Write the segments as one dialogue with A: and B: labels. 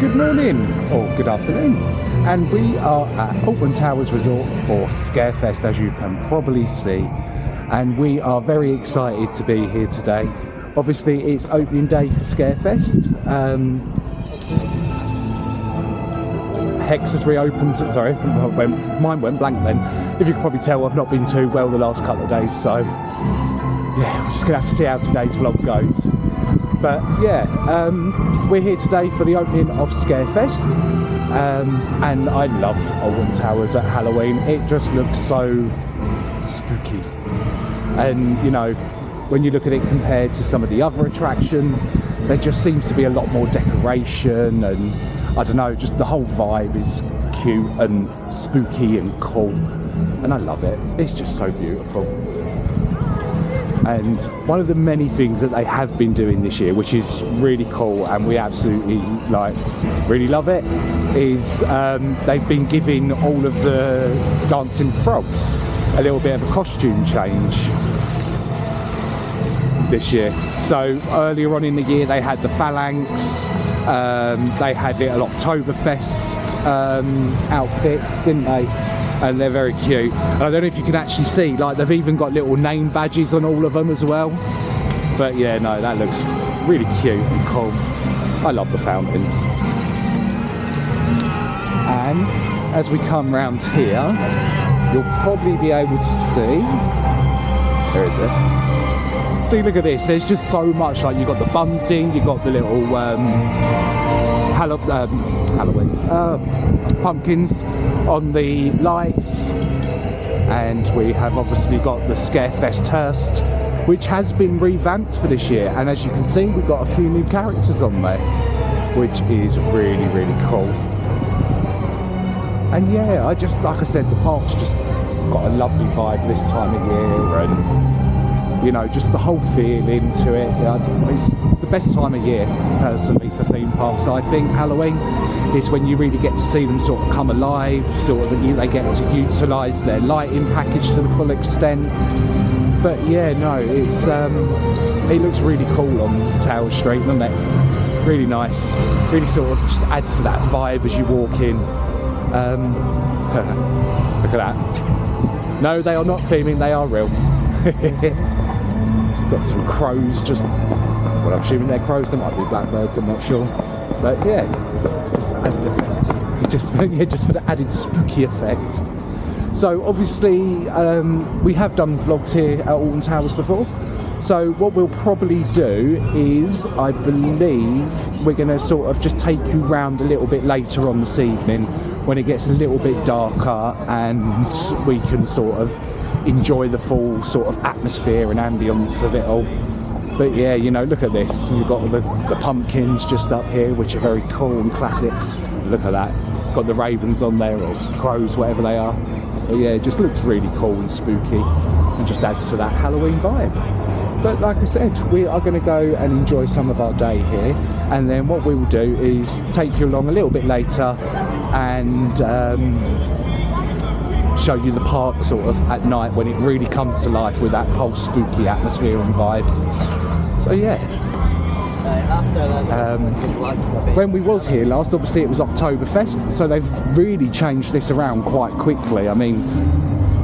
A: Good morning, or good afternoon, and we are at Alton Towers Resort for Scarefest, as you can probably see, and we are very excited to be here today. Obviously it's opening day for Scarefest. Hex has reopened, sorry, mine went blank then. If you can probably tell, I've not been too well the last couple of days, so yeah, we're just gonna have to see how today's vlog goes. But yeah, we're here today for the opening of Scarefest, and I love Alton Towers at Halloween. It just looks so spooky, and you know, when you look at it compared to some of the other attractions, there just seems to be a lot more decoration, and I don't know, just the whole vibe is cute and spooky and cool, and I love it. It's just so beautiful. And one of the many things that they have been doing this year, which is really cool and we absolutely really love it, is they've been giving all of the dancing frogs a little bit of a costume change this year. So earlier on in the year they had the phalanx, they had little Oktoberfest outfits, didn't they? And they're very cute. And I don't know if you can actually see, like, they've even got little name badges on all of them as well. But yeah, no, that looks really cute and cool. I love the fountains. And as we come round here, you'll probably be able to see, where is it? See, look at this, there's just so much, like, you've got the bunting, you've got the little Halloween pumpkins on the lights, and we have obviously got the Scarefest Hearst, which has been revamped for this year, and as you can see we've got a few new characters on there, which is really, really cool. And yeah, I just, like I said, the park's just got a lovely vibe this time of year, and you know, just the whole feeling to it. It's the best time of year, personally, for theme parks. I think Halloween is when you really get to see them sort of come alive, sort of they get to utilise their lighting package to the full extent. But yeah, no, it's it looks really cool on Tower Street, doesn't it? Really nice. Really sort of just adds to that vibe as you walk in. Look at that. No, they are not theming, they are real. Got some crows, just, well, I'm assuming they're crows, they might be blackbirds, I'm not sure, but yeah, just for the added spooky effect. So obviously we have done vlogs here at Alton Towers before, so what we'll probably do is, I believe we're going to sort of just take you round a little bit later on this evening when it gets a little bit darker and we can sort of enjoy the full sort of atmosphere and ambience of it all. But yeah, you know, look at this, you've got the pumpkins just up here, which are very cool and classic. Look at that, got the ravens on there, or crows, whatever they are. But yeah, it just looks really cool and spooky and just adds to that Halloween vibe. But like I said, we are going to go and enjoy some of our day here, and then what we will do is take you along a little bit later and show you the park sort of at night when it really comes to life with that whole spooky atmosphere and vibe. So yeah, when we was here last, obviously it was Oktoberfest, so they've really changed this around quite quickly. I mean,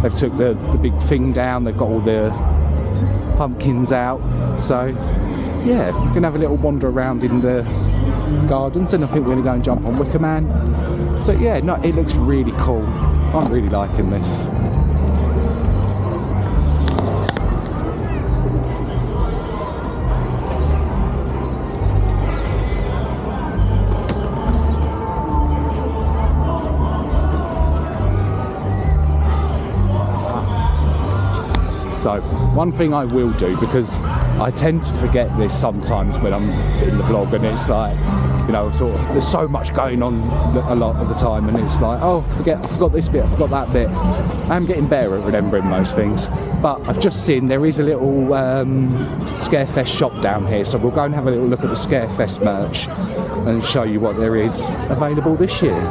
A: they've took the big thing down, they've got all the pumpkins out, so yeah, we can have a little wander around in the gardens, and I think we're going to go and jump on Wicker Man. But yeah, no, it looks really cool. I'm really liking this. So one thing I will do, because I tend to forget this sometimes when I'm in the vlog, and it's like, you know, sort of, there's so much going on a lot of the time, and it's like, oh, I forgot this bit, I forgot that bit. I'm getting better at remembering most things, but I've just seen there is a little Scarefest shop down here, so we'll go and have a little look at the Scarefest merch and show you what there is available this year.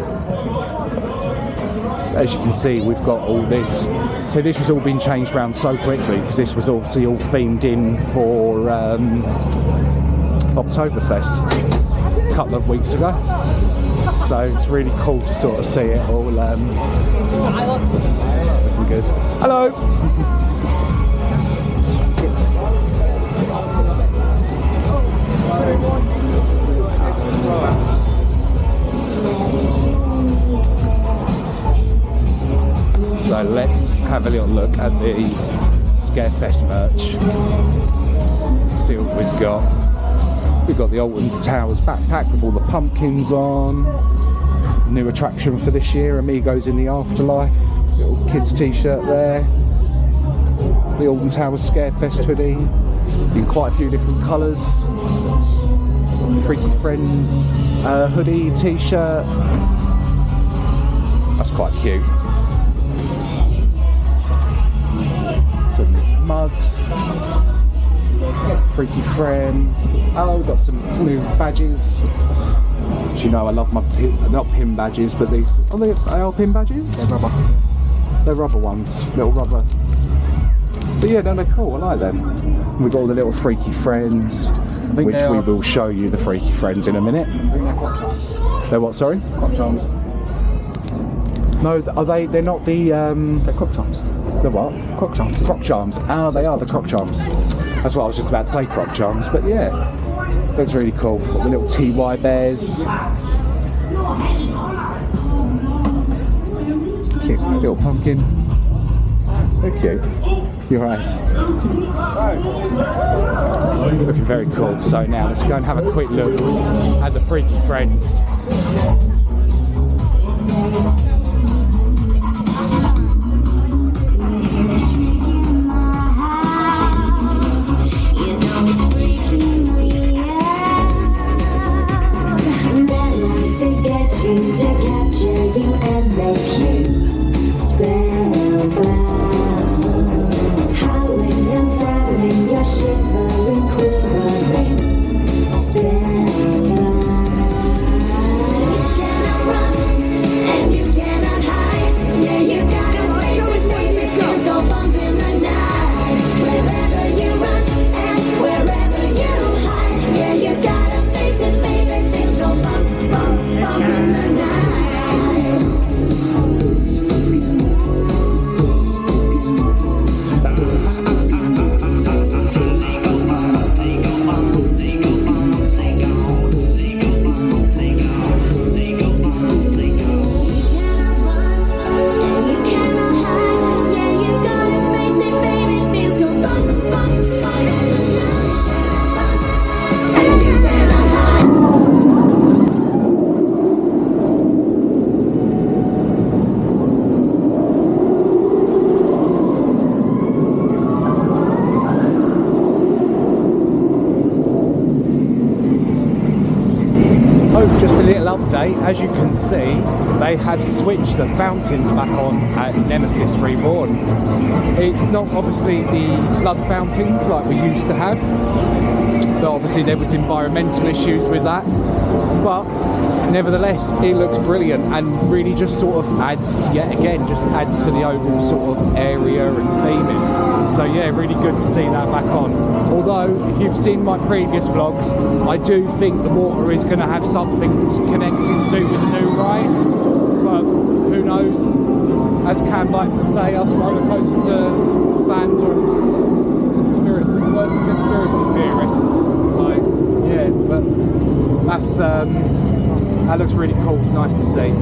A: As you can see, we've got all this. So this has all been changed around so quickly, because this was obviously all themed in for Oktoberfest a couple of weeks ago. So it's really cool to sort of see it all looking good. Hello! So let's have a little look at the Scarefest merch. See what we've got. We've got the Alton Towers backpack with all the pumpkins on. New attraction for this year, Amigos in the Afterlife. Little kids t-shirt there. The Alton Towers Scarefest hoodie in quite a few different colours. Freaky Friends hoodie, t-shirt. That's quite cute. Some mugs. Freaky Friends. Oh, we've got some new badges. Do you know I love my not pin badges, but these are they pin badges?
B: They're rubber.
A: They're rubber ones, little rubber. But yeah, no, they're cool. I like them. We've got all the little Freaky Friends, which we will show you the Freaky Friends in a minute.
B: I think they're crop charms.
A: They're what? Sorry?
B: Crop charms.
A: No, are they? They're not the.
B: They're crop charms.
A: The what?
B: Croc charms.
A: Croc charms. Ah, they are the croc charms. That's what I was just about to say, croc charms. But yeah, that's really cool. Got the little TY bears. Cute little pumpkin. Very cute. You're right. Looking very cool. So now let's go and have a quick look at the Freaky Friends.
C: To capture you and make you spellbound, howling and flowering, you're shivering, quivering, spellbound. You cannot run and you cannot hide. Yeah, you gotta face it, baby. Things go bump in the night. Wherever you run and wherever you hide. Yeah, you gotta face it, baby. Things go bump, bump, bump in the night.
A: Just a little update, as you can see, they have switched the fountains back on at Nemesis Reborn. It's not obviously the blood fountains like we used to have, but obviously there was environmental issues with that, but nevertheless it looks brilliant and really just sort of adds, yet again, just adds to the overall sort of area and theming. So yeah, really good to see that back on. Although, if you've seen my previous vlogs, I do think the water is going to have something connected to do with the new ride. But who knows? As Cam likes to say, us roller coaster fans are worse than conspiracy theorists. So yeah, but that's that looks really cool. It's nice to see.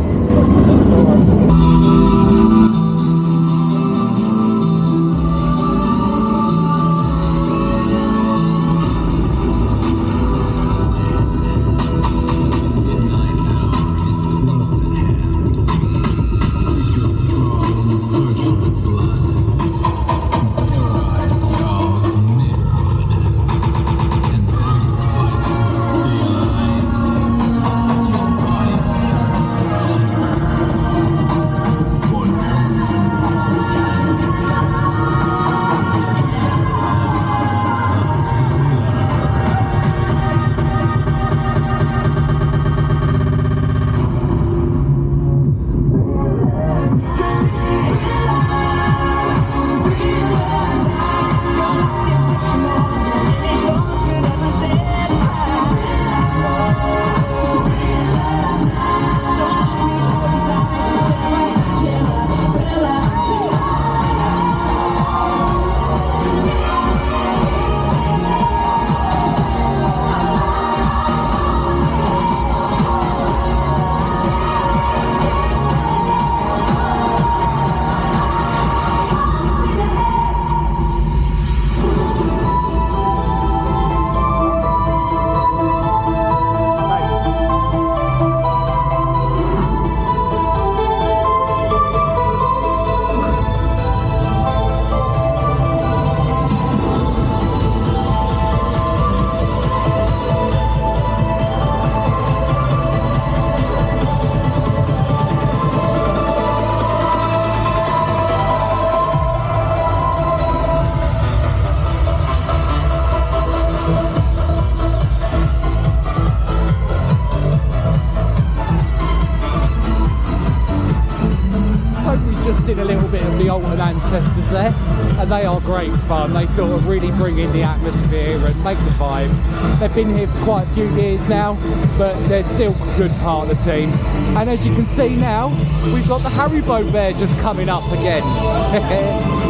A: ancestors there, and they are great fun. They sort of really bring in the atmosphere and make the vibe. They've been here for quite a few years now, but they're still a good part of the team. And as you can see now, we've got the Haribo bear just coming up again.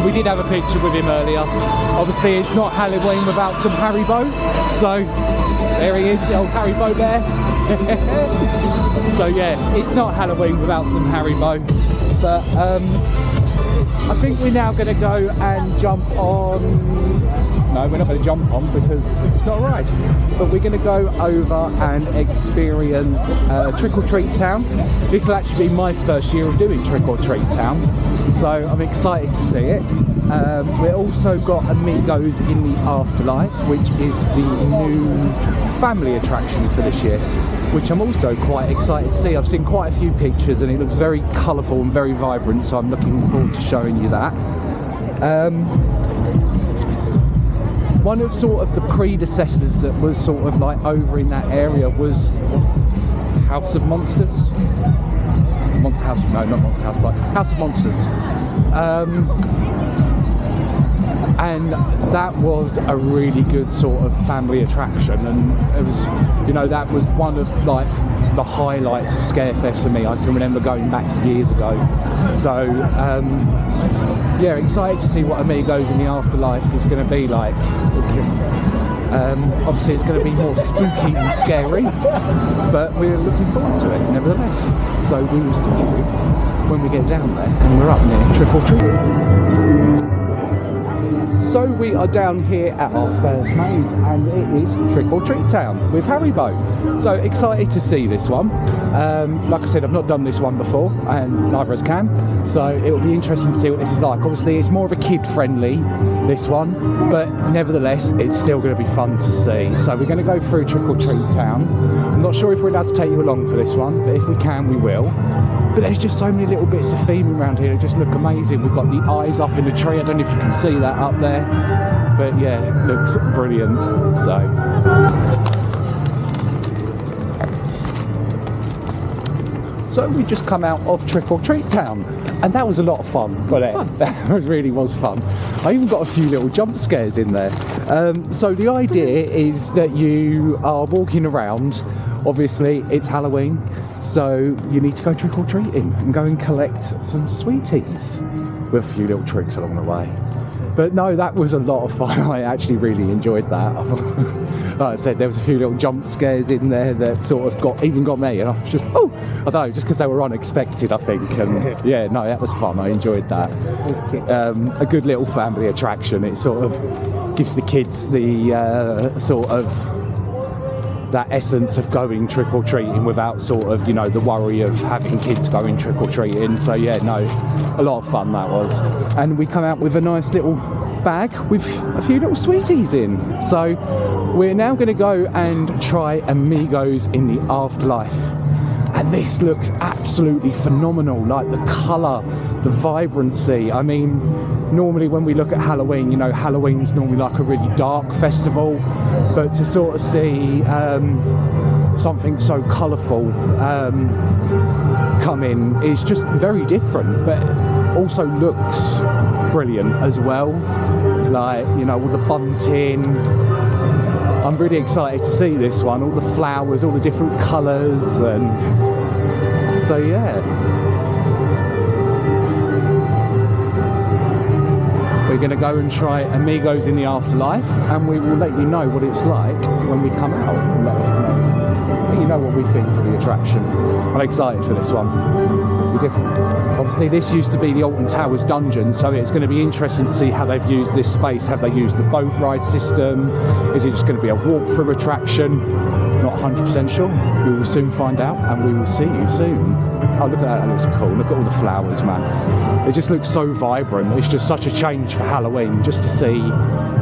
A: We did have a picture with him earlier. Obviously it's not Halloween without some Haribo, so there he is, the old Haribo bear. So yeah, it's not Halloween without some Haribo. But I think we're now going to go and jump on. No, we're not going to jump on because it's not a ride. But we're going to go over and experience Trick or Treat Town. This will actually be my first year of doing Trick or Treat Town, so I'm excited to see it. We've also got Amigos in the Afterlife, which is the new family attraction for this year, which I'm also quite excited to see. I've seen quite a few pictures and it looks very colourful and very vibrant, so I'm looking forward to showing you that. One of sort of the predecessors that was sort of like over in that area was House of Monsters. Monster House, no, not Monster House, but House of Monsters. And that was a really good sort of family attraction, and it was, you know, that was one of like the highlights of Scarefest for me. I can remember going back years ago. So yeah, excited to see what Amigos in the Afterlife is going to be like. Obviously it's going to be more spooky and scary, but we're looking forward to it nevertheless. So we will see you when we get down there and we're up near Trick or Treat. So we are down here at our first maze, and it is Trick or Treat Town with Haribo. So excited to see this one. Like I said, I've not done this one before, and neither has Cam. So it will be interesting to see what this is like. Obviously, it's more of a kid-friendly, this one, but nevertheless, it's still going to be fun to see. So we're going to go through Trick or Treat Town. I'm not sure if we're allowed to take you along for this one, but if we can, we will. But there's just so many little bits of theming around here that just look amazing. We've got the eyes up in the tree. I don't know if you can see that up there, but yeah, it looks brilliant. So we just come out of Trick or Treat Town, and that was a lot of fun. That really was fun. I even got a few little jump scares in there. So the idea is that you are walking around. Obviously it's Halloween, so you need to go trick or treating and go and collect some sweeties with a few little tricks along the way. But no, that was a lot of fun. I actually really enjoyed that. Like I said, there was a few little jump scares in there that sort of even got me, and I was just, oh, I don't know, just because they were unexpected, I think. And yeah, no, that was fun. I enjoyed that. A good little family attraction. It sort of gives the kids the sort of that essence of going trick-or-treating without sort of, you know, the worry of having kids going trick-or-treating. So yeah, no, a lot of fun that was. And we come out with a nice little bag with a few little sweeties in. So we're now going to go and try Amigos in the Afterlife. And this looks absolutely phenomenal, like the colour, the vibrancy. I mean, normally when we look at Halloween, you know, Halloween's normally like a really dark festival, but to sort of see something so colourful come in is just very different, but also looks brilliant as well. Like, you know, all the bunting. I'm really excited to see this one, all the flowers, all the different colours, and so yeah. We're going to go and try Amigos in the Afterlife, and we will let you know what it's like when we come out and let us know. Let you know what we think of the attraction. I'm excited for this one. It'll be different. Obviously this used to be the Alton Towers dungeon, so it's going to be interesting to see how they've used this space. Have they used the boat ride system? Is it just going to be a walk-through attraction? Not 100% sure. We will soon find out, and we will see you soon. Oh, look at that, that looks cool. Look at all the flowers, man. It just looks so vibrant. It's just such a change for Halloween, just to see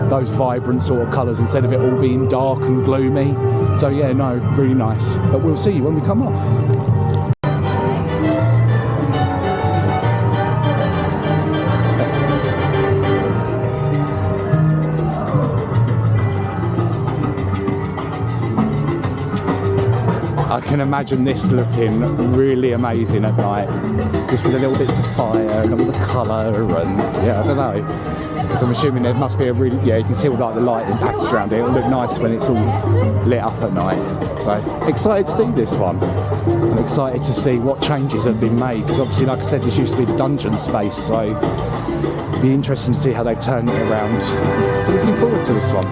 A: those vibrant sort of colours instead of it all being dark and gloomy. So yeah, no, really nice. But we'll see you when we come off. I can imagine this looking really amazing at night, just with the little bits of fire and all the colour and yeah, I don't know. Because I'm assuming there must be a really, yeah, you can see all like the lighting package around it. It'll look nice when it's all lit up at night. So excited to see this one. I'm excited to see what changes have been made, because obviously, like I said, this used to be the dungeon space, so it'll be interesting to see how they've turned it around. So looking forward to this one.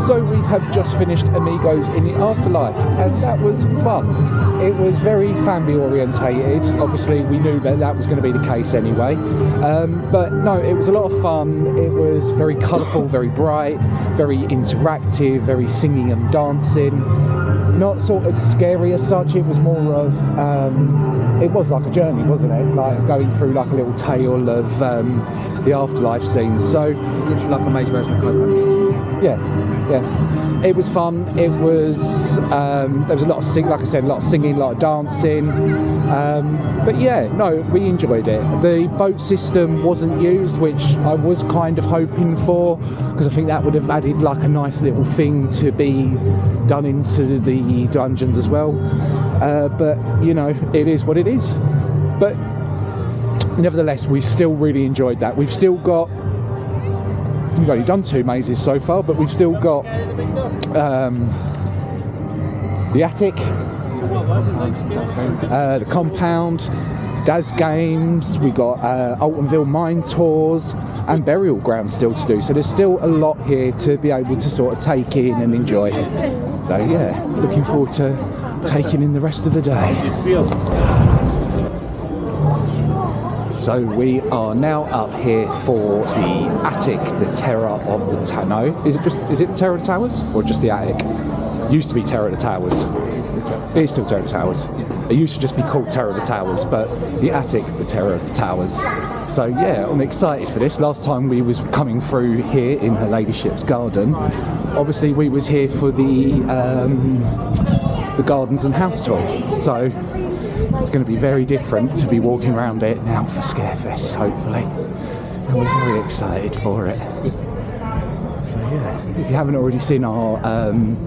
A: So we have just finished Amigos in the Afterlife, and that was fun. It was very family orientated. Obviously we knew that that was going to be the case anyway, but no, it was a lot of fun. It was very colourful, very bright, very interactive, very singing and dancing. Not sort of scary as such, it was more of, it was like a journey, wasn't it? Like going through like a little tale of the Afterlife scenes. So
B: Literally like a major version of C.O.M.P.O.U.N.D.
A: yeah, it was fun. It was there was a lot of like I said, a lot of singing, a lot of dancing, but yeah, no, we enjoyed it. The boat system wasn't used, which I was kind of hoping for, because I think that would have added like a nice little thing to be done into the dungeons as well, but you know, it is what it is. But nevertheless, we still really enjoyed that. We've still got, we've only done 2 mazes so far, but we've still got the attic, the compound, Daz Games, we got Altonville mine tours and burial grounds still to do. So there's still a lot here to be able to sort of take in and enjoy. So yeah, looking forward to taking in the rest of the day. So we are now up here for the attic, the Terror of the Towers. Is it Terror of the Towers or just the attic? Used to be Terror of the Towers. It is still Terror of the Towers. It used to just be called Terror of the Towers, but the attic, the Terror of the Towers. So yeah, I'm excited for this. Last time we was coming through here in Her Ladyship's garden, obviously we was here for the gardens and house tour. So it's going to be very different to be walking around it now for Scarefest, hopefully. And we're very excited for it. So yeah, if you haven't already seen our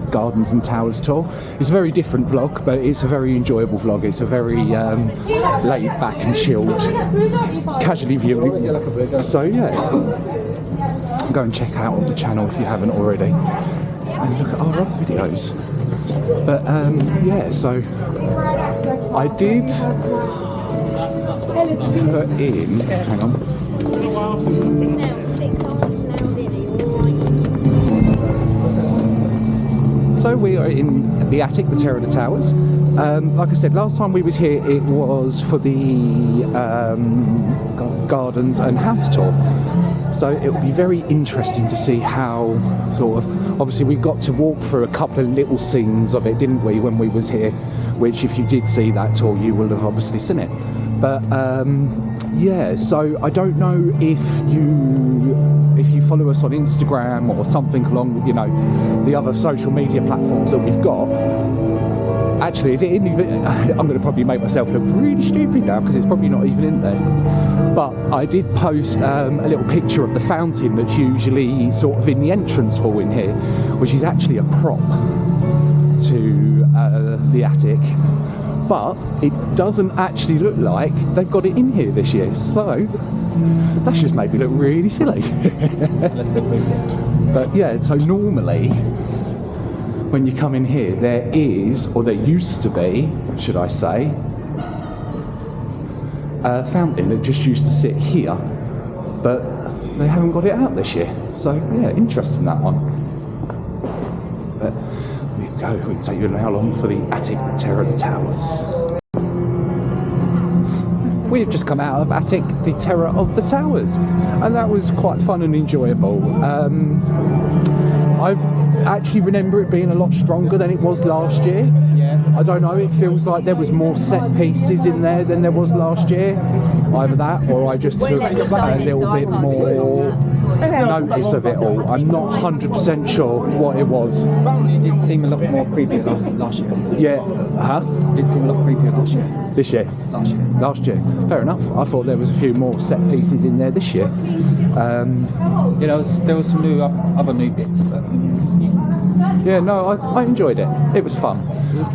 A: Gardens and Towers tour, it's a very different vlog, but it's a very enjoyable vlog. It's a very laid back and chilled, casually viewing. So yeah, go and check out the channel if you haven't already, and look at our other videos. But yeah, so I did put in, hang on. So we are in the attic, the Terror of the Towers. Like I said, last time we was here, it was for the gardens and house tour. So it will be very interesting to see how sort of, obviously we got to walk through a couple of little scenes of it, didn't we, when we was here, which if you did see that tour, you will have obviously seen it. But yeah, so I don't know if you follow us on Instagram or something along, you know, the other social media platforms that we've got. Actually, is it in? I'm going to probably make myself look really stupid now because it's probably not even in there. But I did post a little picture of the fountain that's usually sort of in the entrance hall in here, which is actually a prop to the attic. But it doesn't actually look like they've got it in here this year. So that's just made me look really silly. But yeah, so normally when you come in here, there is, or there used to be, should I say, a fountain that just used to sit here, but they haven't got it out this year. So yeah, interesting, that one. But we go, we'll take you now along for the attic, Terror of the Towers. We've just come out of attic, the Terror of the Towers, and that was quite fun and enjoyable. I actually remember it being a lot stronger than it was last year. Yeah. I don't know, it feels like there was more set pieces in there than there was last year. Either that, or I just took a little bit more notice of it all. I'm not 100% sure what it was.
B: It did seem a lot more creepy last year.
A: Yeah, huh?
B: It did seem a lot creepier last year.
A: This year?
B: Last year.
A: Last year. Fair enough. I thought there was a few more set pieces in there this year.
B: You know, there was some other new bits, but
A: Yeah, no, I enjoyed it. It was fun.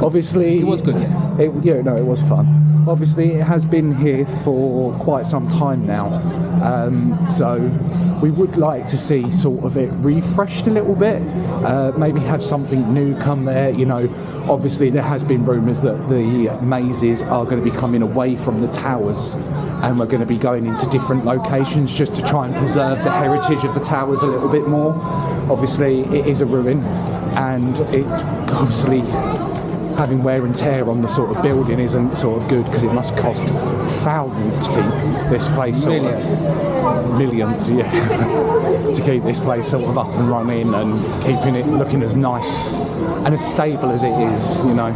A: Obviously,
B: It was good, yes.
A: It was fun. Obviously, it has been here for quite some time now, so we would like to see sort of it refreshed a little bit. Maybe have something new come there. You know, obviously there has been rumours that the mazes are going to be coming away from the towers, and we're going to be going into different locations just to try and preserve the heritage of the towers a little bit more. Obviously, it is a ruin, and it's obviously having wear and tear on the sort of building isn't sort of good, because it must cost thousands to keep this place sort of millions, yeah, to keep this place sort of up and running and keeping it looking as nice and as stable as it is, you know.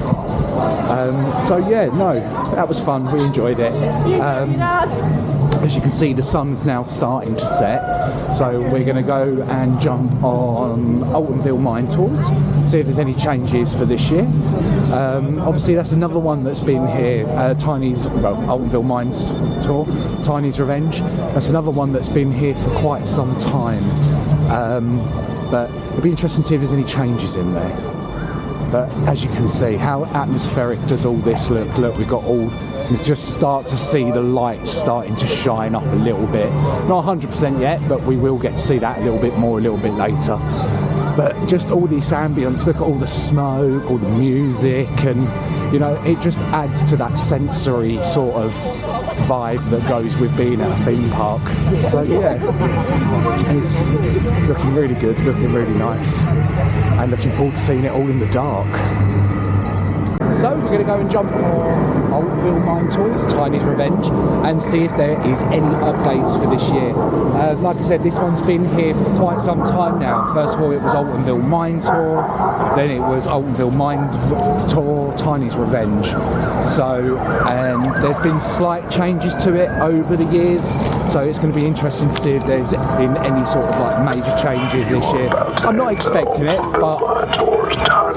A: So yeah, no, that was fun. We enjoyed it. As you can see, the sun's now starting to set, so we're going to go and jump on Altonville Mine Tours, see if there's any changes for this year. Obviously, that's another one that's been here, Altonville Mines Tour, Tiny's Revenge. That's another one that's been here for quite some time, but it'll be interesting to see if there's any changes in there. But as you can see, how atmospheric does all this look? Look, we've got all, you just start to see the lights starting to shine up a little bit. Not 100% yet, but we will get to see that a little bit more a little bit later. But just all this ambience, look at all the smoke, all the music, and you know, it just adds to that sensory sort of vibe that goes with being at a theme park. So yeah, it's looking really good, looking really nice, and looking forward to seeing it all in the dark. So we're going to go and jump on Altonville Mine Tours, Tiny's Revenge, and see if there is any updates for this year. Like I said, this one's been here for quite some time now. First of all, it was Altonville Mine Tour, then it was Altonville Mine Tour, Tiny's Revenge. So, and there's been slight changes to it over the years, so it's going to be interesting to see if there's been any sort of like major changes this year. I'm not expecting it, but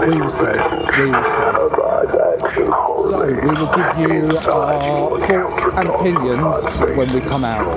A: we will see. We will see. So we will give you our thoughts and opinions when we come out.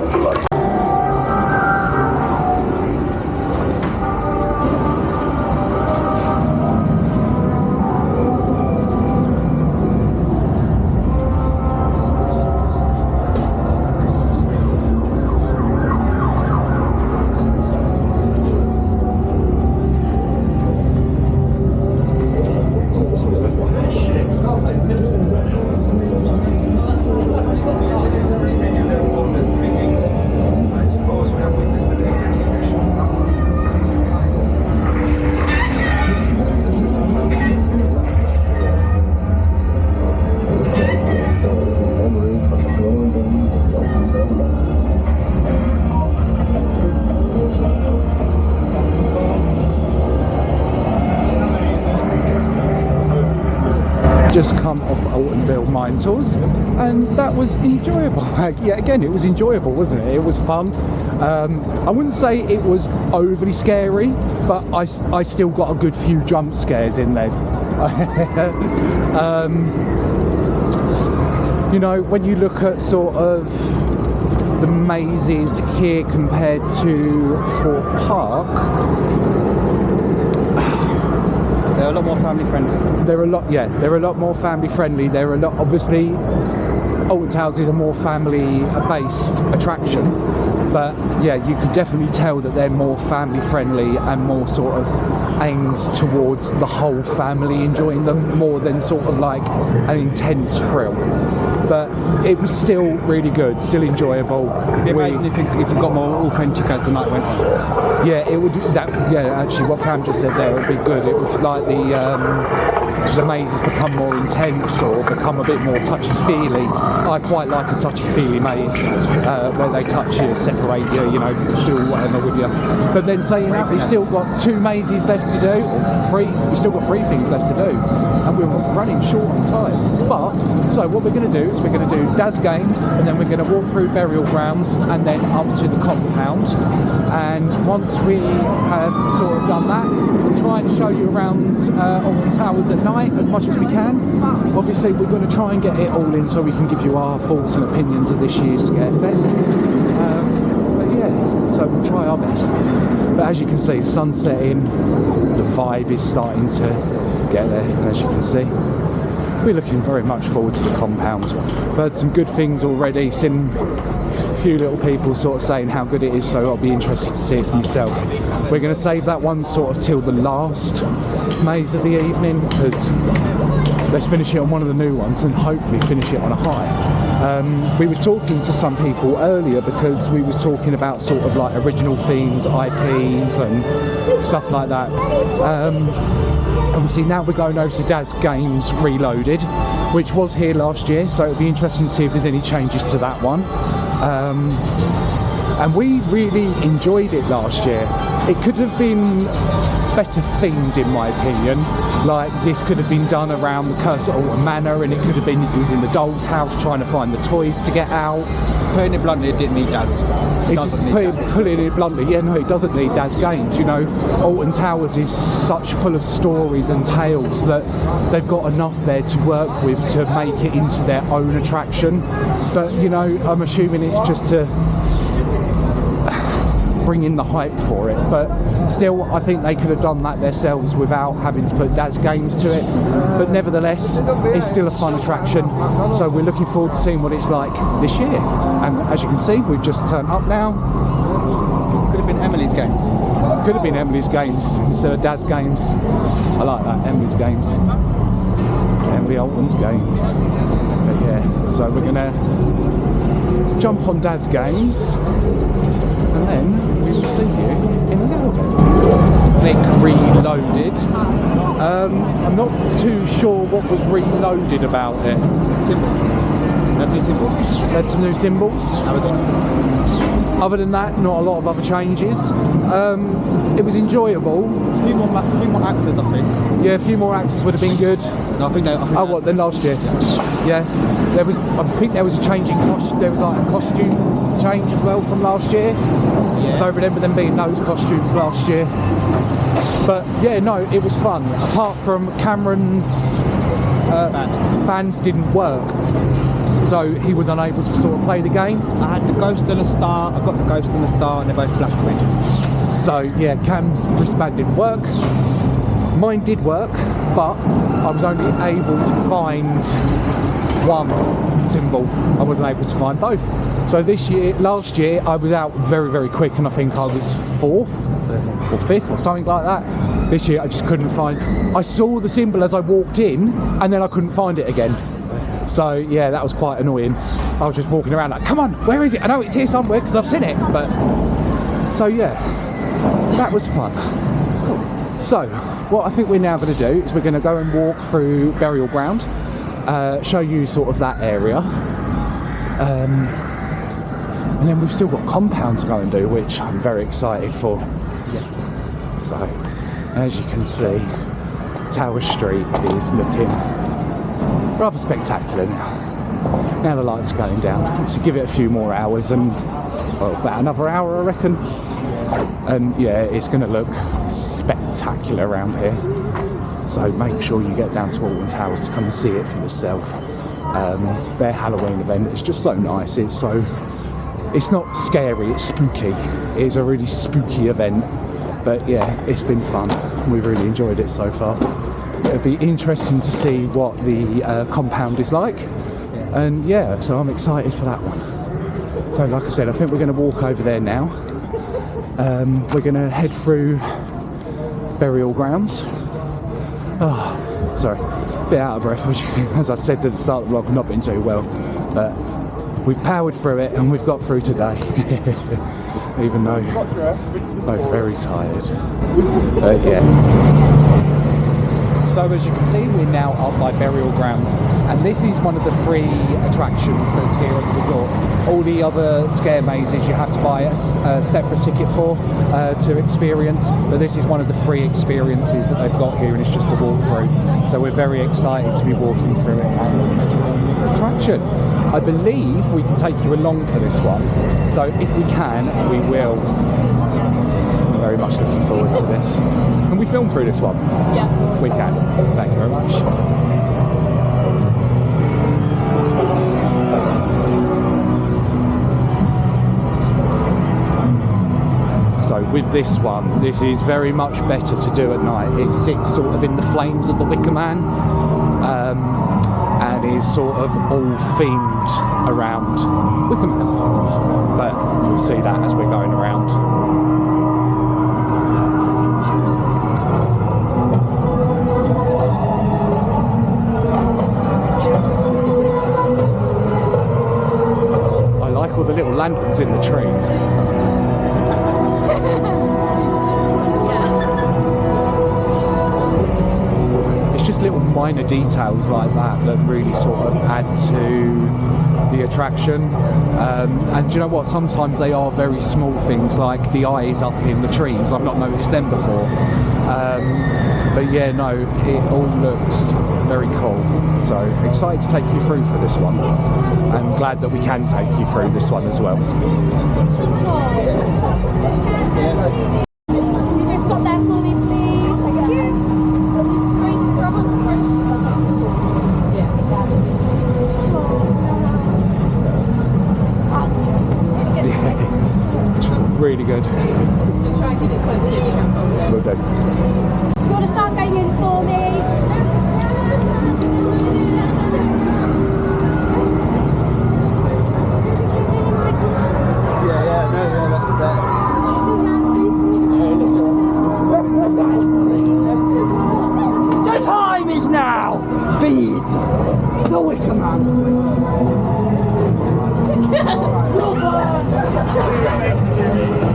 A: Just come off Altonville Mine Tours, and that was enjoyable. Yeah, again, it was enjoyable, wasn't it? It was fun. I wouldn't say it was overly scary, but I still got a good few jump scares in there. You know, when you look at sort of the mazes here compared to Fort Park,
B: they're a lot more family friendly.
A: they're a lot more family friendly. They're a lot, obviously, Alton Towers is a more family-based attraction, but yeah, you could definitely tell that they're more family friendly and more sort of aimed towards the whole family enjoying them, more than sort of like an intense thrill. But it was still really good, still enjoyable.
B: It'd be amazing if it got more authentic as the night went on.
A: Yeah, it would. Actually, what Cam just said there would be good. It was like the mazes become more intense or become a bit more touchy-feely. I quite like a touchy-feely maze where they touch you, separate you, you know, do whatever with you. But then saying that, we've still got 2 mazes left to do, or 3. We've still got 3 things left to do, and we're running short on time. But so what we're going to do is we're going to do Daz Games, and then we're going to walk through burial grounds, and then up to the compound. And once we have sort of done that, we'll try and show you around Alton Towers at night as much as we can. Obviously, we're going to try and get it all in so we can give you our thoughts and opinions of this year's Scarefest. But yeah, so we'll try our best. But as you can see, sun's setting, the vibe is starting to get there, and as you can see, we're looking very much forward to the compound. I've heard some good things already, seen a few little people sort of saying how good it is, so I'll be interested to see it for myself. We're going to save that one sort of till the last maze of the evening, because let's finish it on one of the new ones and hopefully finish it on a high. We was talking to some people earlier, because we was talking about sort of like original themes, IPs and stuff like that. Obviously now we're going over to Daz Games Reloaded, which was here last year, so it'll be interesting to see if there's any changes to that one. And we really enjoyed it last year. It could have been better themed, in my opinion. Like, this could have been done around the Curse at Alton Manor, and it could have been, it was in the doll's house trying to find the toys to get out.
B: Putting it bluntly, it didn't need Daz. It doesn't need Daz.
A: Putting it bluntly, yeah, no, it doesn't need Daz Games. You know, Alton Towers is such full of stories and tales that they've got enough there to work with to make it into their own attraction. But, you know, I'm assuming it's just to bring in the hype for it, but still I think they could have done that themselves without having to put Daz Games to it. But nevertheless, it's still a fun attraction, so we're looking forward to seeing what it's like this year. And as you can see, we've just turned up now.
B: Could have been Emily's Games.
A: Could have been Emily's Games instead of Daz Games. I like that, Emily's Games. Emily Alton's Games. But yeah, so we're gonna jump on Daz Games, and then we will see you in a little bit. Nick Reloaded. I'm not too sure what was reloaded about it.
B: Symbols. They had new symbols.
A: Had some new symbols.
B: That was it.
A: Other than that, not a lot of other changes. It was enjoyable.
B: A few more actors, I think.
A: Yeah, a few more actors would have been good.
B: No, I think
A: Oh, what, than last year? Yeah. There was, I think there was a change in costume. There was like a costume change as well from last year.
B: Yeah.
A: I don't remember them being those costumes last year. But yeah, no, it was fun. Apart from Cameron's band didn't work, so he was unable to sort of play the game.
B: I had the Ghost and a Star. I got the Ghost and a Star, and they both flashed red.
A: So yeah, Cam's wristband didn't work. Mine did work, but I was only able to find one symbol. I wasn't able to find both. So last year, I was out very, very quick, and I think I was 4th or 5th or something like that. This year, I just couldn't find. I saw the symbol as I walked in, and then I couldn't find it again. So yeah, that was quite annoying. I was just walking around like, come on, where is it? I know it's here somewhere because I've seen it. But so yeah, that was fun. So what I think we're now going to do is we're going to go and walk through Burial Ground, show you sort of that area, and then we've still got Compound to go and do, which I'm very excited for. Yeah. So as you can see, Tower Street is looking rather spectacular now. Now the lights are going down. Obviously give it a few more hours, and well, about another hour I reckon. And yeah, it's going to look spectacular around here. So make sure you get down to Alton Towers to come and see it for yourself. Their Halloween event is just so nice. It's not scary, it's spooky. It's a really spooky event. But yeah, it's been fun. We've really enjoyed it so far. It'll be interesting to see what the compound is like. Yes. And yeah, so I'm excited for that one. So like I said, I think we're going to walk over there now. We're going to head through Burial Grounds. Oh, sorry, a bit out of breath, which, as I said at the start of the vlog, I've not been too well. But we've powered through it, and we've got through today. Even though both very tired. Yeah. So as you can see, we're now up by Burial Grounds, and this is one of the free attractions that's here at the resort. All the other scare mazes you have to buy a separate ticket for to experience, but this is one of the free experiences that they've got here, and it's just a walk through. So we're very excited to be walking through it and enjoying this attraction. I believe we can take you along for this one, so if we can, we will. Very much looking forward to this. Can we film through this one?
D: Yeah.
A: We can. Thank you very much. with this one. This is very much better to do at night. It sits sort of in the flames of the Wicker Man, and is sort of all themed around Wicker Man. But you'll see that as we're going around. I like all the little lanterns in the trees. It's just little minor details like that that really sort of add to the attraction. And do you know what? Sometimes they are very small things, like the eyes up in the trees. I've not noticed them before. But yeah, no, it all looks very cool. So excited to take you through for this one. I'm glad that we can take you through this one as well.
D: Could you just stop there for me, please? Thank you.
A: It's really good.
D: Just try and get it close so you can hold it.
A: Will do.
D: You want to start going in for me?
B: That's better.
E: The time is now! Feed the Wicker Man!
D: I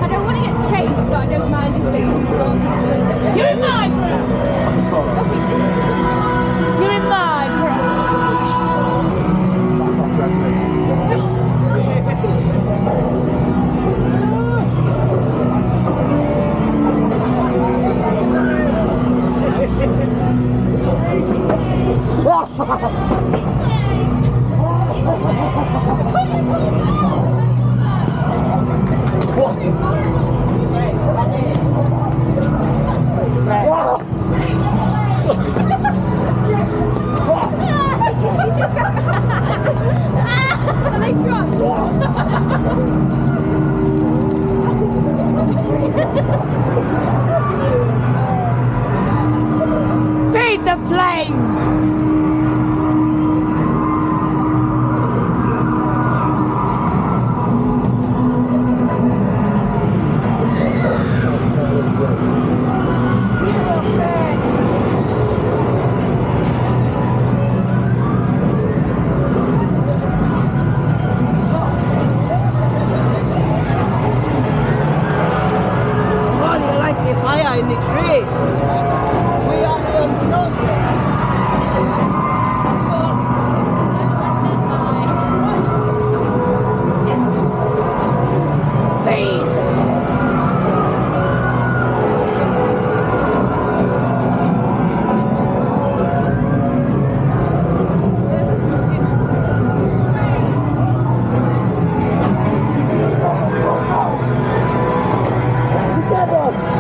D: don't want to get chased, but I don't mind if it comes on. You're in mine! You're in mine! So they drop.
E: Feed the flames! Fire in the tree. We are the chosen.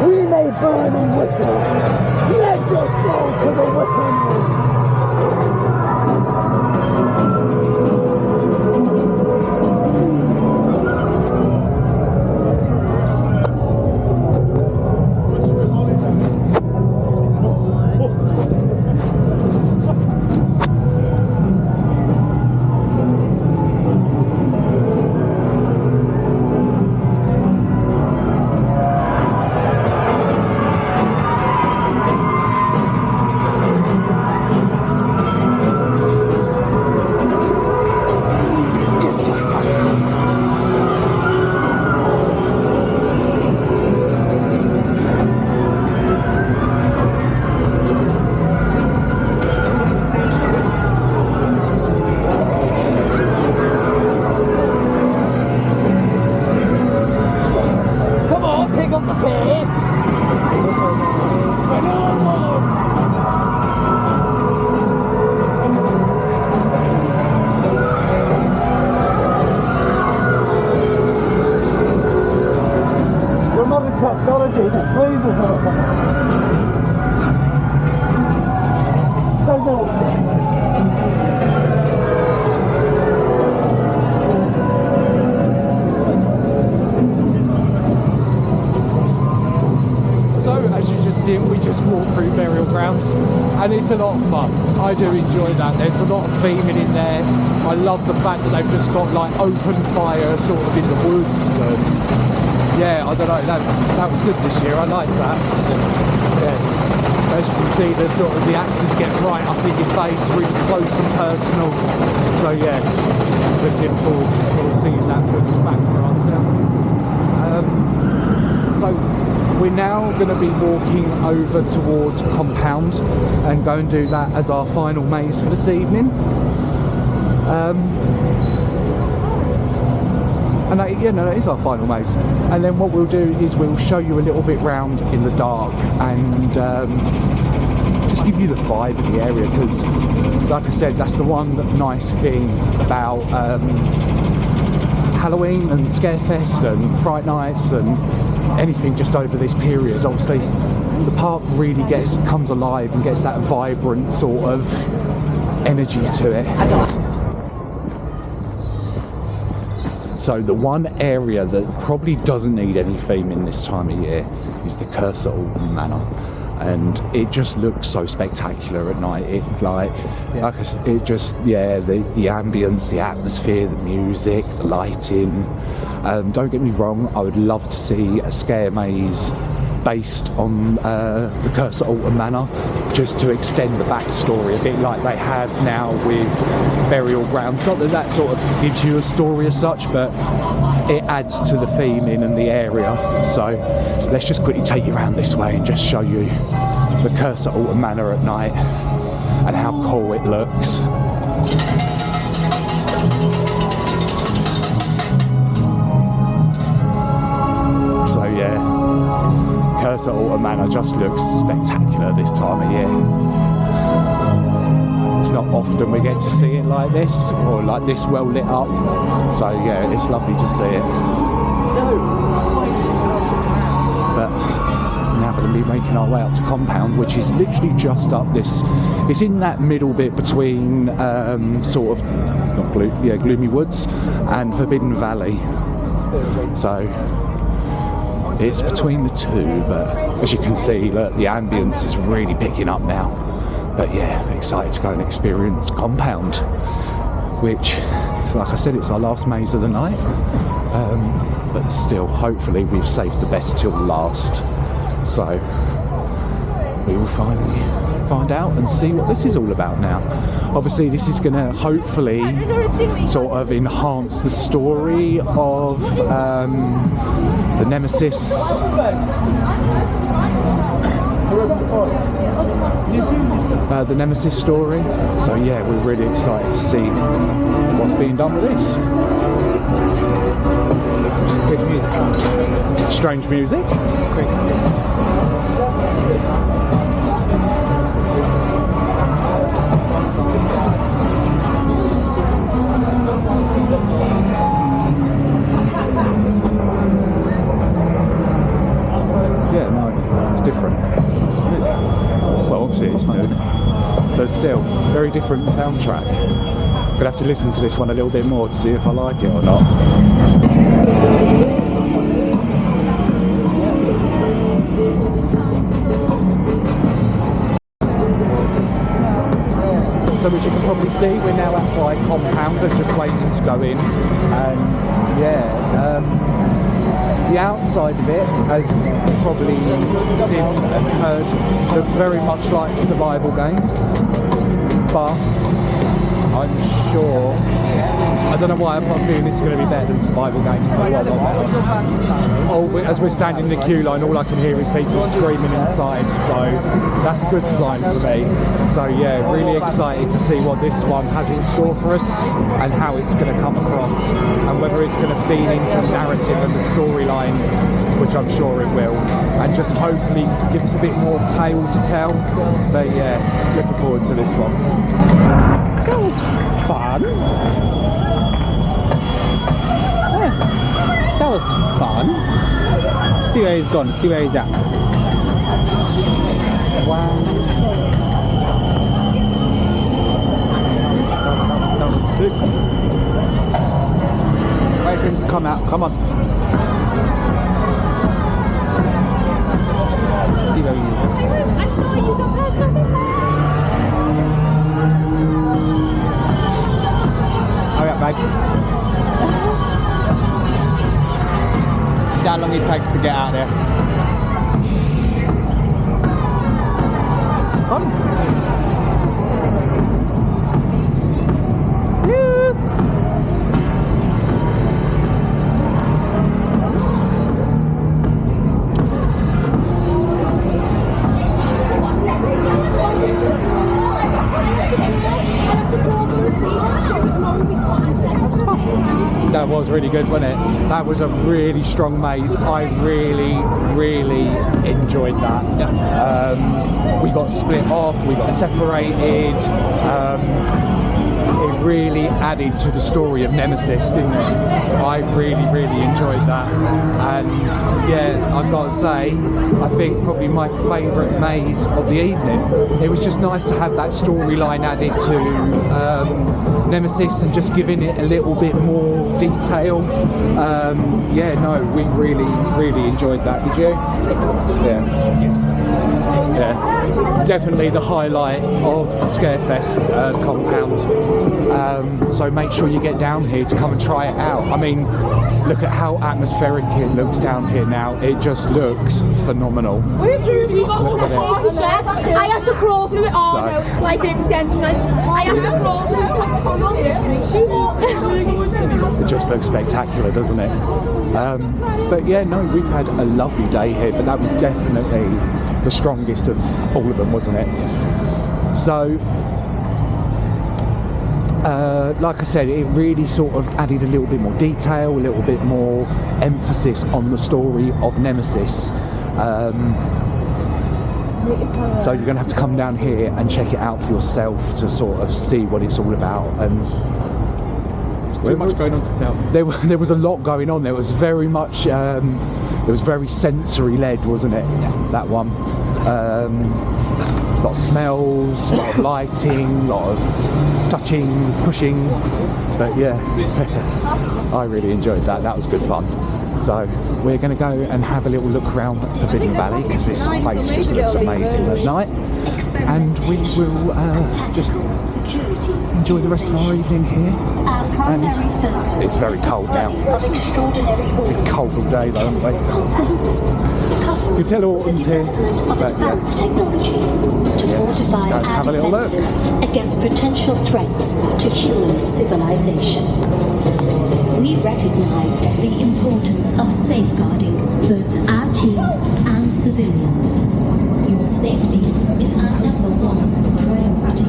E: We may burn in wicker. Let your soul to the Wicker Man.
A: we just walk through burial grounds, and it's a lot of fun. I do enjoy that. There's a lot of theming in there. I love the fact that they've just got like open fire sort of in the woods. And yeah, I don't know, that was good this year. I like that. Yeah. As you can see, the actors get right up in your face, really close and personal. So yeah, looking forward to sort of seeing that footage back for ourselves. So we're now going to be walking over towards Compound and go and do that as our final maze for this evening. And that, you know, that is our final maze. And then what we'll do is we'll show you a little bit round in the dark and just give you the vibe of the area, because like I said, that's the one nice thing about Halloween and Scarefest and Fright Nights and anything just over this period. Obviously the park really comes alive and gets that vibrant sort of energy to it. So the one area that probably doesn't need any theming this time of year is the Curse at Alton Manor, and it just looks so spectacular at night. It like I said, it just the ambience, the atmosphere, the music, the lighting. Don't get me wrong, I would love to see a scare maze based on the Curse at Alton Manor, just to extend the backstory a bit like they have now with Burial Grounds. Not that that sort of gives you a story as such, but it adds to the theming and the area. So let's just quickly take you around this way and just show you the Curse at Alton Manor at night and how cool it looks. So yeah, Curse at Alton Manor just looks spectacular this time of year. It's not often we get to see it like this, or like this well lit up. So yeah, it's lovely to see it. But now we're going to be making our way up to Compound, which is literally just up this. It's in that middle bit between sort of Gloomy Woods and Forbidden Valley. So it's between the two, but as you can see, look, the ambience is really picking up now. But yeah, excited to go and experience Compound, which is, like I said, it's our last maze of the night. But still, hopefully we've saved the best till last. So we will finally find out and see what this is all about now. Obviously this is going to hopefully sort of enhance the story of the Nemesis. The Nemesis story. So yeah, we're really excited to see what's being done with this. Quick music. Strange music. Quick. Yeah, no, it's different. Well, obviously it's new, but still, very different soundtrack. I'm gonna have to listen to this one a little bit more to see if I like it or not. So as you can probably see, we're now at by Compound and just waiting to go in. And yeah, the outside of it, as you've probably seen and heard, looks very much like survival games, but I'm sure, I don't know why, I've got a feeling this is going to be better than survival games, but a lot better. As we're standing in the queue line, all I can hear is people screaming inside, so that's a good sign for me. So yeah, really excited to see what this one has in store for us and how it's going to come across, and whether it's going to feed into the narrative and the storyline, which I'm sure it will, and just hopefully give us a bit more tale to tell. But yeah, looking forward to this one. That was fun. Yeah, that was fun. See where he's gone, see where he's at. Wow. That was sick. Wait for him to come out, come on. See where he is.
D: I saw you got past something.
B: Hurry up, babe. See how long it takes to get out there. Fun.
A: That was really good, wasn't it? That was a really strong maze. I really enjoyed that. We got split off, we got separated. It really added to the story of Nemesis, didn't it? I really enjoyed that. And yeah, I've got to say, I think probably my favourite maze of the evening. It was just nice to have that storyline added to Nemesis and just giving it a little bit more detail. Yeah, no, we really enjoyed that. Did you? Yeah, definitely the highlight of Scarefest compound. So make sure you get down here to come and try it out. I mean, look at how atmospheric it looks down here now. It just looks phenomenal. Look at it.
D: I had to crawl through it. Oh no, like it was ending. I had to crawl through it. She walked.
A: It just looks spectacular, doesn't it? But yeah, no, we've had a lovely day here, but that was definitely the strongest of all of them, wasn't it? So, like I said, it really sort of added a little bit more detail, a little bit more emphasis on the story of Nemesis. So you're going to have to come down here and check it out for yourself to sort of see what it's all about. And
B: Too much going on to tell.
A: there was a lot going on. There was very much, it was very sensory led, wasn't it? That one. A lot of smells, a lot of lighting, a lot of touching, pushing. But yeah, I really enjoyed that. That was good fun. So we're going to go and have a little look around Forbidden Valley because this place just looks amazing at night. And we will just enjoy the rest of our evening here. And it's very cold now. It's been cold all day though, haven't we? You can tell Alton's here. But
F: Advanced technology to fortify
A: go have a
F: our
A: little look.
F: defenses against potential threats to human civilization. We recognize the importance of safeguarding both our team and civilians. Your safety is our #1 priority.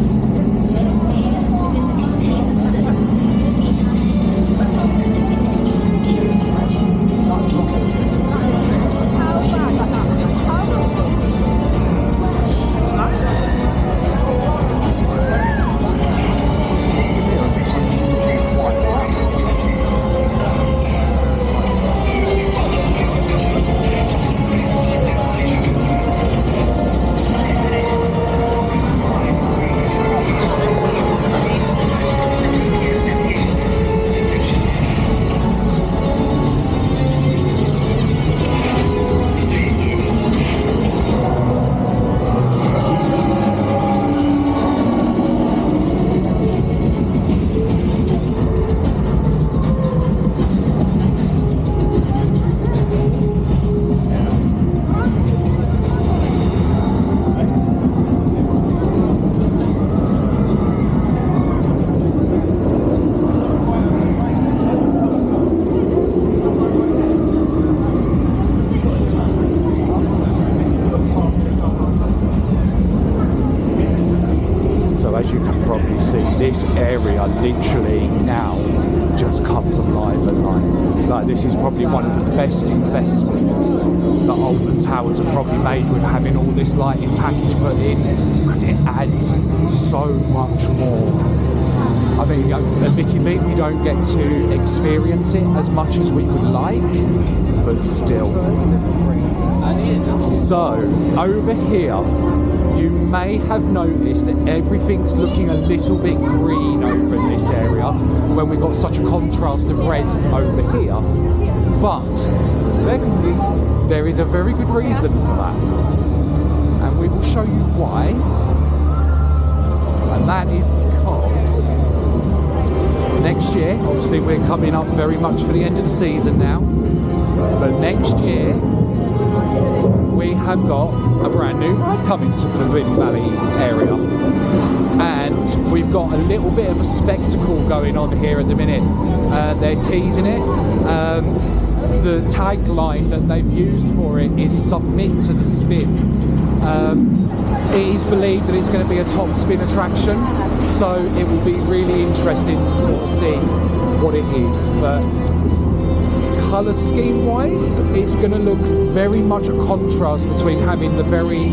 F: Here in the containment zone, we have appropriate security measures.
A: As you can probably see, this area literally now just comes alive at night. Like, this is probably one of the best investments that Alton Towers have probably made with having all this lighting package put in, because it adds so much more. I mean, admittedly, we don't get to experience it as much as we would like, but still. So, over here, you may have noticed that everything's looking a little bit green over in this area when we've got such a contrast of red over here. But there is a very good reason for that. And we will will show you why. And that is because next year, obviously we're coming up very much for the end of the season now, but next year we have got a brand new ride coming to the Forbidden Valley area, and we've got a little bit of a spectacle going on here at the minute. They're teasing it. The tagline that they've used for it is "Submit to the Spin." It is believed that it's going to be a top spin attraction, so it will be really interesting to sort of see what it is. But colour scheme wise, it's going to look very much a contrast between having the very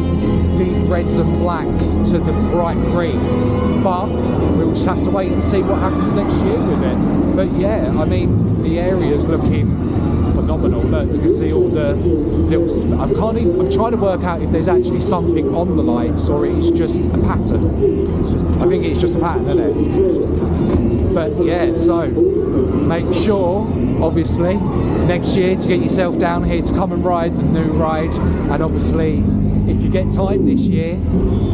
A: deep reds and blacks to the bright green, but we'll just have to wait and see what happens next year with it. But yeah, I mean, the area's looking phenomenal. Look, you can see all the little I'm trying to work out if there's actually something on the lights or it's just a pattern. I think it's just a pattern, isn't it? It's just a pattern. But yeah, so make sure obviously next year to get yourself down here to come and ride the new ride, and obviously if you get time this year,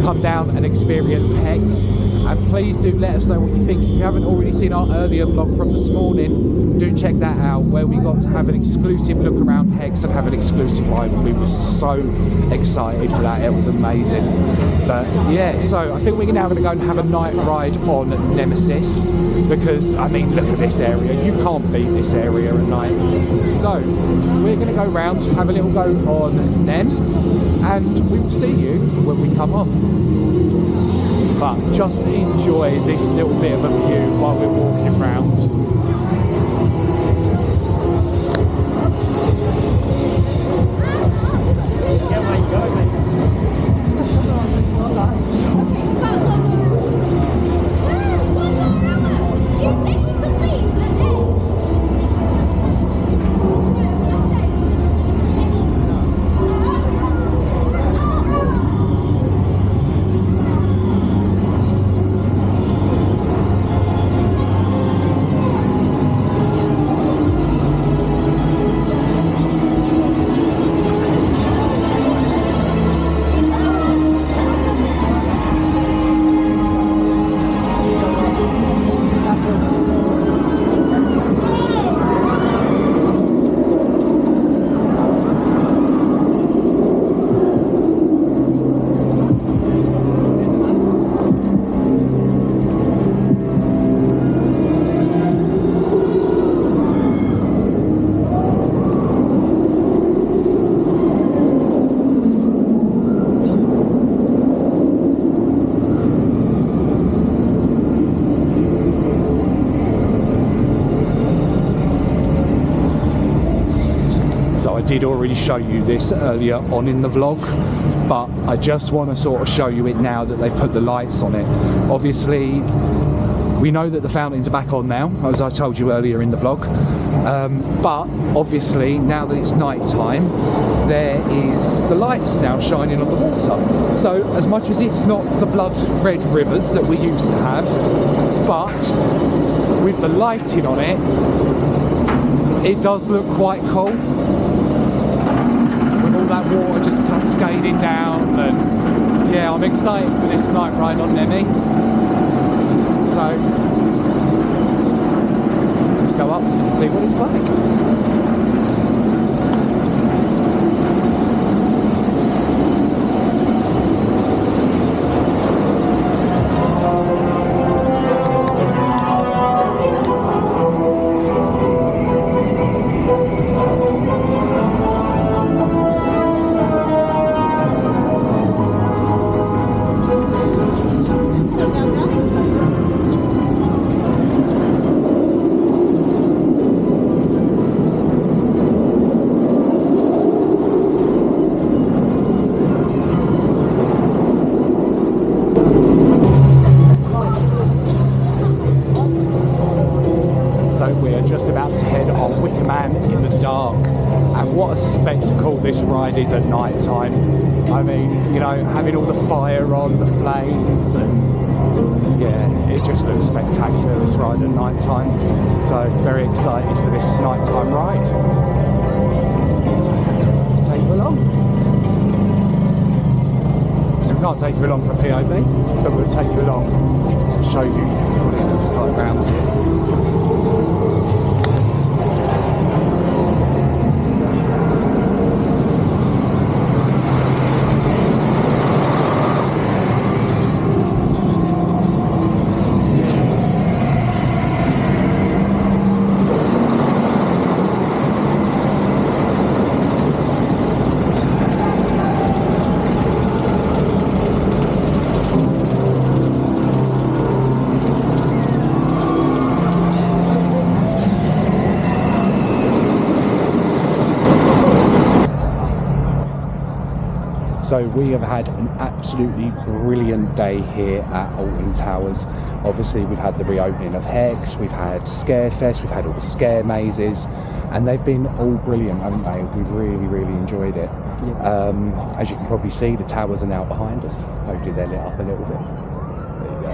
A: come down and experience Hex. And please do let us know what you think. If you haven't already seen our earlier vlog from this morning, do check that out, where we got to have an exclusive look around Hex and have an exclusive ride. We were so excited for that, it was amazing. But yeah, so I think we're now going to go and have a night ride on Nemesis, because I mean, look at this area, you can't beat this area at night. So we're going to go round, have a little go on Nem, and we will see you when we come off. But just enjoy this little bit of a view while we're walking round. I did already show you this earlier on in the vlog, but I just want to sort of show you it now that they've put the lights on it. Obviously, we know that the fountains are back on now, as I told you earlier in the vlog, but obviously now that it's night time, there is the lights now shining on the water. So as much as it's not the blood red rivers that we used to have, but with the lighting on it, it does look quite cool. That water just cascading down, and yeah, I'm excited for this night ride on Nemi. So let's go up and see what it's like. About to head on Wicker Man in the dark, and what a spectacle this ride is at night time. I mean, you know, having all the fire on, the flames, and yeah, it just looks spectacular, this ride at night time. So very excited for this nighttime ride. So let's take you along. can't take you along for POV, but we'll take you along to show you what it looks like around here. So we have had an absolutely brilliant day here at Alton Towers. Obviously we've had the reopening of Hex, we've had Scarefest, we've had all the scare mazes, and they've been all brilliant, haven't they? We've really enjoyed it. Yes. As you can probably see, the towers are now behind us. Hopefully they're lit up a little bit. There you go.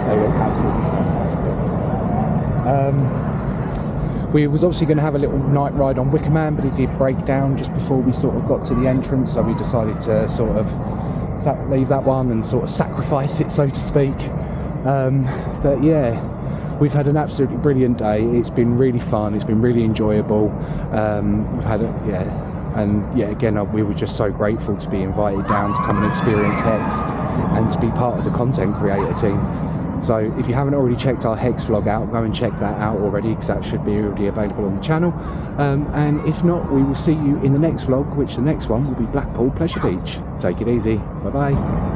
A: They look absolutely fantastic. We was obviously going to have a little night ride on Wicker Man, but it did break down just before we sort of got to the entrance, so we decided to sort of leave that one and sort of sacrifice it, so to speak. But yeah, we've had an absolutely brilliant day. It's been really fun. It's been really enjoyable. We've had again, we were just so grateful to be invited down to come and experience Hex and to be part of the content creator team. So if you haven't already checked our Hex vlog out, go and check that out already, because that should be already available on the channel. And if not, we will see you in the next vlog, which the next one will be Blackpool Pleasure Beach. Take it easy. Bye bye.